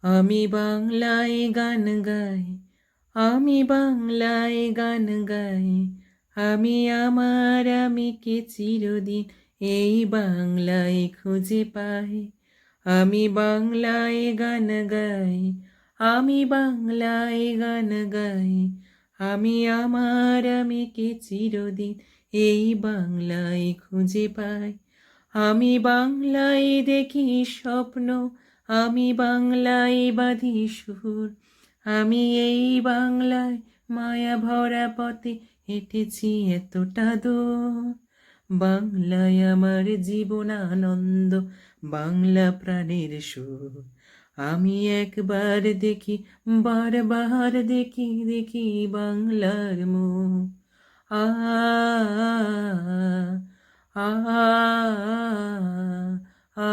আমি বাংলায় গান গাই, আমি বাংলায় গান গাই, আমি আমার আমিকে চিরদিন এই বাংলায় খুঁজে পাই। আমি বাংলায় গান গাই, আমি বাংলায় গান গাই, আমি আমার আমিকে চিরদিন এই বাংলায় খুঁজে পাই। আমি বাংলায় দেখি স্বপ্ন, আমি বাংলায় বাঁধি সুর, আমি এই বাংলায় মায়া ভরা পথে হেঁটেছি এতটা দূর। বাংলায় আমার জীবন আনন্দ, বাংলা প্রাণের সুর। আমি একবার দেখি, বারবার দেখি, দেখি বাংলার মুখ। আ আ আ আ